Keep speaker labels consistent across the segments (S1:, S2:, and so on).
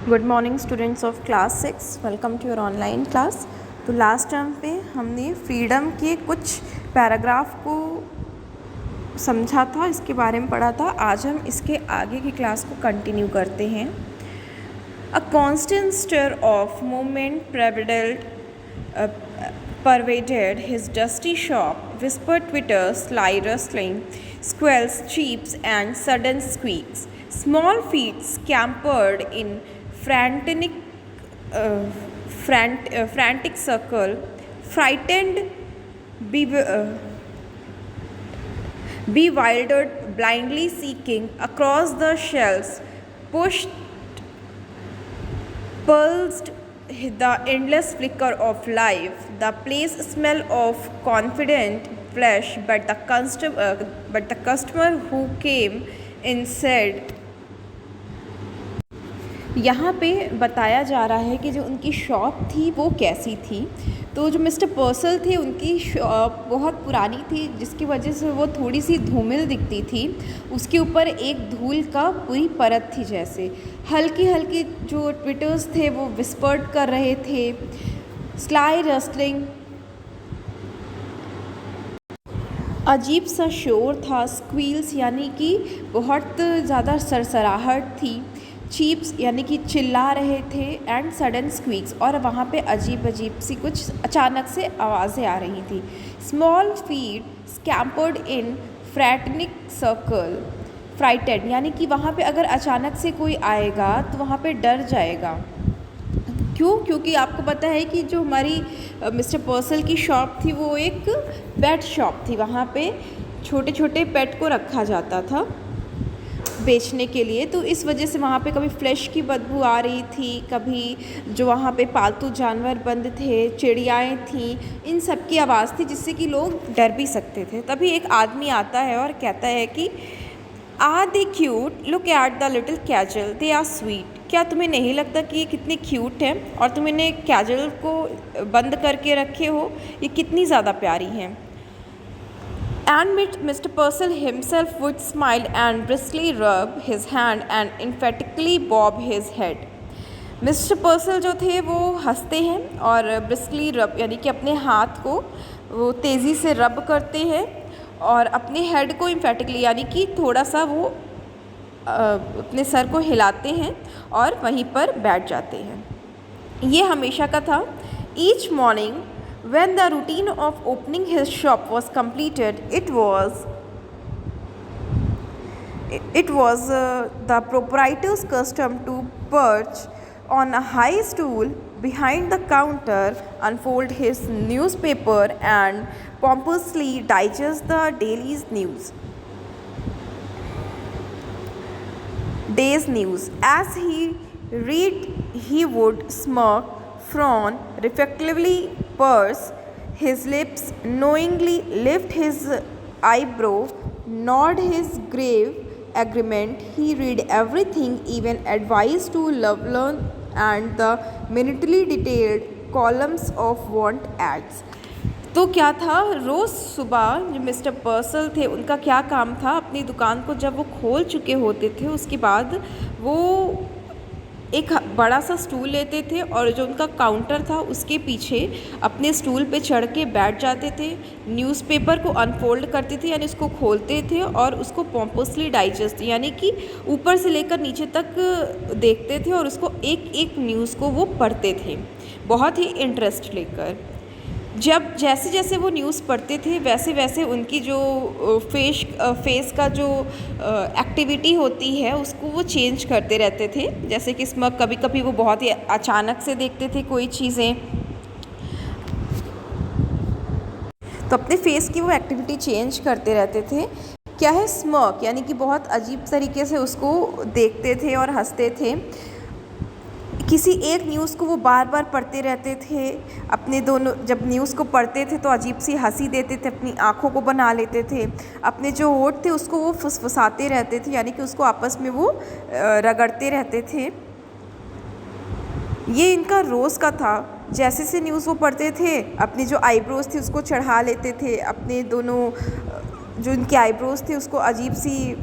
S1: Good morning students of class 6, welcome to your online class. तो last term पे हमने freedom के कुछ पैराग्राफ को समझा था, इसके बारे में पढ़ा था। आज हम इसके आगे की क्लास को कंटिन्यू करते हैं। A constant stir of movement pervaded his dusty shop, whispered twitters, sly rustling, squeals, cheeps, and sudden squeaks. Small feet scampered in frantic, frantic circle, frightened, bewildered, blindly seeking across the shelves, pushed, pulsed the endless flicker of life. The place smell of confident flesh, but the customer who came in said, यहाँ पे बताया जा रहा है कि जो उनकी shop थी वो कैसी थी। तो जो मिस्टर पर्सल थे उनकी शॉप बहुत पुरानी थी, जिसकी वजह से वो थोड़ी सी धूमिल दिखती थी। उसके ऊपर एक धूल का पूरी परत थी, जैसे हल्की हल्की जो ट्विटर्स थे वो विस्पर्ड कर रहे थे, स्लाई रस्टलिंग, अजीब सा शोर था, स्क्वील्स यानी कि बहुत ज़्यादा सरसराहट थी, चीप्स यानी कि चिल्ला रहे थे, एंड सडन स्क्वीक्स, और वहाँ पे अजीब अजीब सी कुछ अचानक से आवाज़ें आ रही थी। स्मॉल फीट स्कैम्पर्ड इन फ्रैटनिक सर्कल, फ्राइटेड यानी कि वहाँ पे अगर अचानक से कोई आएगा तो वहाँ पे डर जाएगा। क्यों? क्योंकि आपको पता है कि जो हमारी मिस्टर पर्सल की शॉप थी वो एक पेट शॉप थी। वहाँ पे छोटे छोटे पेट को रखा जाता था बेचने के लिए, तो इस वजह से वहाँ पे कभी फ्लैश की बदबू आ रही थी, कभी जो वहाँ पे पालतू जानवर बंद थे, चिड़ियाएँ थीं, इन सब की आवाज़ थी, जिससे कि लोग डर भी सकते थे। तभी एक आदमी आता है और कहता है कि are they cute, look at the little castle, they are sweet. क्या तुम्हें नहीं लगता कि ये कितने क्यूट हैं, और तुम इन्हें कैजल को बंद करके रखे हो, ये कितनी ज़्यादा प्यारी हैं। And Mr. Purcell himself would smile and briskly rub his hand and emphatically bob his head. Mister पर्सल जो थे वो हंसते हैं और ब्रिस्कली रब यानी कि अपने हाथ को वो तेज़ी से रब करते हैं और अपने हेड को इम्फेटिकली यानी कि थोड़ा सा वो अपने सर को हिलाते हैं और वहीं पर बैठ जाते हैं। ये हमेशा का था। Each morning when the routine of opening his shop was completed, it was the proprietor's custom to perch on a high stool behind the counter, unfold his newspaper, and pompously digest the day's news. As he read, he would smirk, frown, reflectively purse his lips, knowingly lift his eyebrow, nod his grave agreement. He read everything, even advice to Loveland and the minutely detailed columns of want ads. तो क्या था, रोज़ सुबह जो mister पर्सल थे उनका क्या काम था, अपनी दुकान को जब वो खोल चुके होते थे उसके बाद वो एक बड़ा सा स्टूल लेते थे और जो उनका काउंटर था उसके पीछे अपने स्टूल पे चढ़ के बैठ जाते थे, न्यूज़पेपर को अनफोल्ड करते थे यानी उसको खोलते थे और उसको पॉम्पोसली डाइजेस्ट यानी कि ऊपर से लेकर नीचे तक देखते थे और उसको एक एक न्यूज़ को वो पढ़ते थे बहुत ही इंटरेस्ट लेकर। जब जैसे जैसे वो न्यूज़ पढ़ते थे वैसे वैसे उनकी जो फेस का जो एक्टिविटी होती है उसको वो चेंज करते रहते थे। जैसे कि स्मग, कभी कभी वो बहुत ही अचानक से देखते थे कोई चीज़ें, तो अपने फेस की वो एक्टिविटी चेंज करते रहते थे। क्या है स्मर्क, यानी कि बहुत अजीब तरीके से उसको देखते थे और हंसते थे। किसी एक न्यूज़ को वो बार बार पढ़ते रहते थे। अपने दोनों जब न्यूज़ को पढ़ते थे तो अजीब सी हंसी देते थे, अपनी आँखों को बना लेते थे, अपने जो होंठ थे उसको वो फुसफुसाते रहते थे यानी कि उसको आपस में वो रगड़ते रहते थे। ये इनका रोज़ का था। जैसे से न्यूज़ वो पढ़ते थे अपनी जो आईब्रोज थी उसको चढ़ा लेते थे, अपने दोनों जो इनके आईब्रोज थे उसको अजीब सी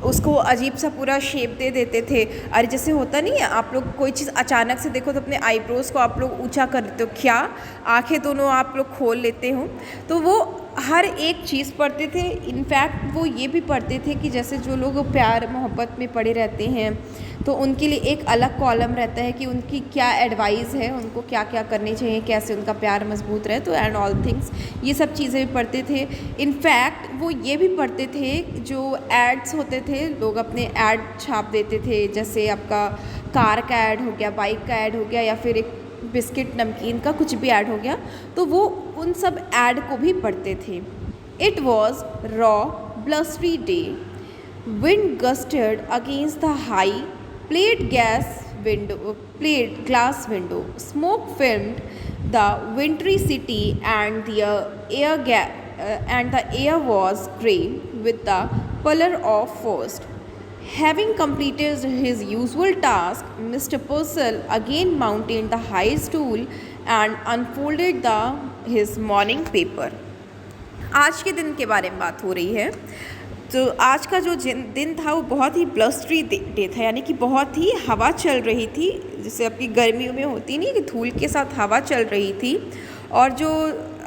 S1: उसको अजीब सा पूरा शेप दे देते थे। अरे जैसे होता नहीं है, आप लोग कोई चीज़ अचानक से देखो तो अपने आईब्रोज़ को आप लोग ऊंचा कर देते हो, क्या आंखें दोनों आप लोग खोल लेते हो, तो वो हर एक चीज़ पढ़ते थे। इनफैक्ट वो ये भी पढ़ते थे कि जैसे जो लोग प्यार मोहब्बत में पड़े रहते हैं तो उनके लिए एक अलग कॉलम रहता है कि उनकी क्या एडवाइस है, उनको क्या क्या करनी चाहिए, कैसे उनका प्यार मजबूत रहे, तो एंड ऑल थिंग्स ये सब चीज़ें भी पढ़ते थे। इनफैक्ट वो ये भी पढ़ते थे, जो एड्स होते थे, लोग अपने ऐड छाप देते थे, जैसे आपका कार का ऐड हो गया, बाइक का ऐड हो गया, या फिर एक बिस्किट नमकीन का कुछ भी ऐड हो गया, तो वो उन सब ऐड को भी पढ़ते थे। It was raw blustery day, wind gusted against the high plate glass window. Smoke filmed the wintry city, and the air was grey with the pallor of frost. Having completed his usual task, Mr. Purcell again mounted the high stool and unfolded his morning paper. आज के दिन के बारे में बात हो रही है। तो आज का जो दिन था वो बहुत ही ब्लस्टरी डे था, यानी कि बहुत ही हवा चल रही थी, जैसे आपकी गर्मियों में होती नहीं कि धूल के साथ हवा चल रही थी, और जो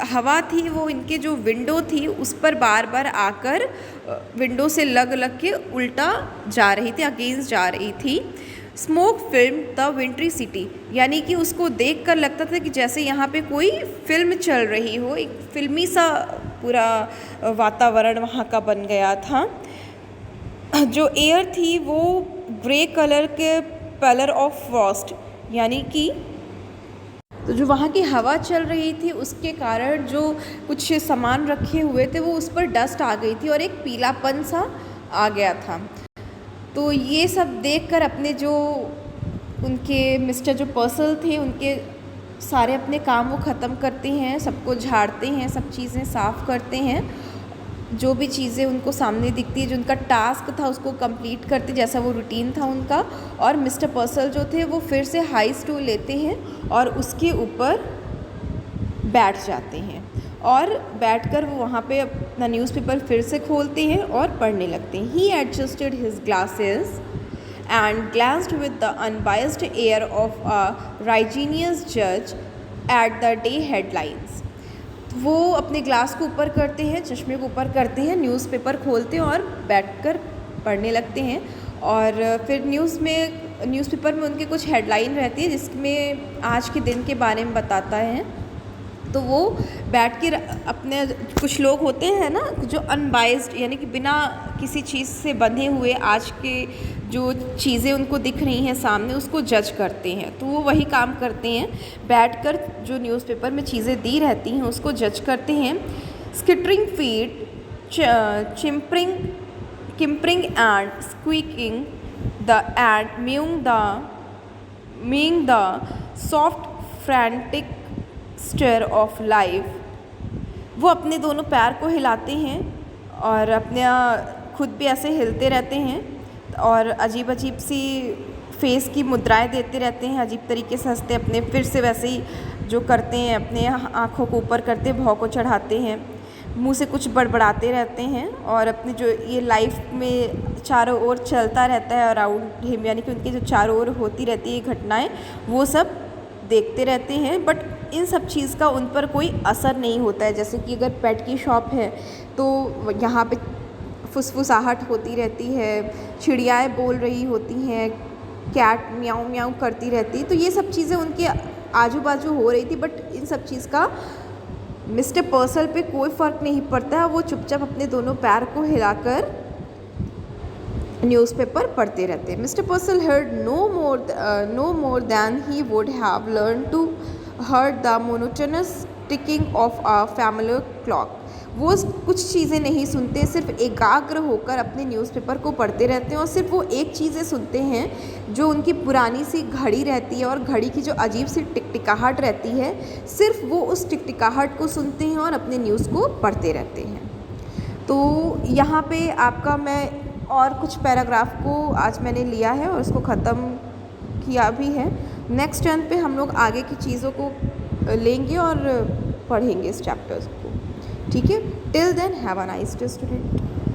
S1: हवा थी वो इनके जो विंडो थी उस पर बार बार आकर विंडो से लग लग के उल्टा जा रही थी, अगेंस्ट जा रही थी। स्मोक फिल्म द विंट्री सिटी, यानी कि उसको देखकर लगता था कि जैसे यहाँ पे कोई फिल्म चल रही हो, एक फिल्मी सा पूरा वातावरण वहाँ का बन गया था। जो एयर थी वो ग्रे कलर के पलर ऑफ फ्रॉस्ट, यानी कि तो जो वहाँ की हवा चल रही थी उसके कारण जो कुछ सामान रखे हुए थे वो उस पर डस्ट आ गई थी और एक पीलापन सा आ गया था। तो ये सब देखकर अपने जो उनके मिस्टर जो पर्सल थे उनके सारे अपने काम वो ख़त्म करते हैं, सबको झाड़ते हैं, सब चीज़ें साफ़ करते हैं, जो भी चीज़ें उनको सामने दिखती है, जो उनका टास्क था उसको कंप्लीट करते जैसा वो रूटीन था उनका। और मिस्टर पर्सल जो थे वो फिर से हाई स्टूल लेते हैं और उसके ऊपर बैठ जाते हैं और बैठकर वो वहाँ पे अपना न्यूज़पेपर फिर से खोलते हैं और पढ़ने लगते हैं। He adjusted his glasses and glanced with the unbiased air of a righteous judge at the day headlines. वो अपने ग्लास को ऊपर करते हैं, चश्मे को ऊपर करते हैं, न्यूज़पेपर खोलते हैं और बैठकर पढ़ने लगते हैं। और फिर न्यूज़पेपर में उनके कुछ हेडलाइन रहती है जिसमें आज के दिन के बारे में बताता है। तो वो बैठ के अपने कुछ लोग होते हैं ना जो अनबाइस्ड, यानी कि बिना किसी चीज़ से बंधे हुए आज के जो चीज़ें उनको दिख रही हैं सामने उसको जज करते हैं। तो वो वही काम करते हैं, बैठकर जो न्यूज़पेपर में चीज़ें दी रहती हैं उसको जज करते हैं। Skittering feet, whimpering and squeaking and mewing the soft frantic stir of life. वो अपने दोनों पैर को हिलाते हैं और अपने खुद भी ऐसे हिलते रहते हैं और अजीब अजीब सी फेस की मुद्राएं देते रहते हैं, अजीब तरीके से हंसते अपने फिर से वैसे ही जो करते हैं, अपने आँखों को ऊपर करते भौं को चढ़ाते हैं, मुंह से कुछ बड़बड़ाते रहते हैं और अपनी जो ये लाइफ में चारों ओर चलता रहता है अराउंड हिम, यानी कि उनकी जो चारों ओर होती रहती है घटनाएं वो सब देखते रहते हैं। बट इन सब चीज़ का उन पर कोई असर नहीं होता है। जैसे कि अगर पेट की शॉप है तो यहाँ पे फुसफुसाहट होती रहती है, चिड़ियाएँ बोल रही होती हैं, कैट म्याऊं म्याऊं करती रहती, तो ये सब चीज़ें उनके आजू बाजू हो रही थी। बट इन सब चीज़ का मिस्टर पर्सल पे कोई फ़र्क नहीं पड़ता है, वो चुपचाप अपने दोनों पैर को हिलाकर न्यूज़पेपर पढ़ते रहते हैं। Mister पर्सल heard no more than he would have learned to heard the monotonous ticking of a family clock. वो कुछ चीज़ें नहीं सुनते, सिर्फ एकाग्र होकर अपने न्यूज़पेपर को पढ़ते रहते हैं और सिर्फ वो एक चीज़ें सुनते हैं जो उनकी पुरानी सी घड़ी रहती है और घड़ी की जो अजीब सी टिकटिकाहट रहती है, सिर्फ वो उस टिकटिकाहट को सुनते हैं और अपने न्यूज़ को पढ़ते रहते हैं। तो यहाँ पे आपका मैं और कुछ पैराग्राफ को आज मैंने लिया है और उसको ख़त्म किया भी है। नेक्स्ट टर्न पे हम लोग आगे की चीज़ों को लेंगे और पढ़ेंगे इस चैप्टर्स को, ठीक है। Till then have a nice day student.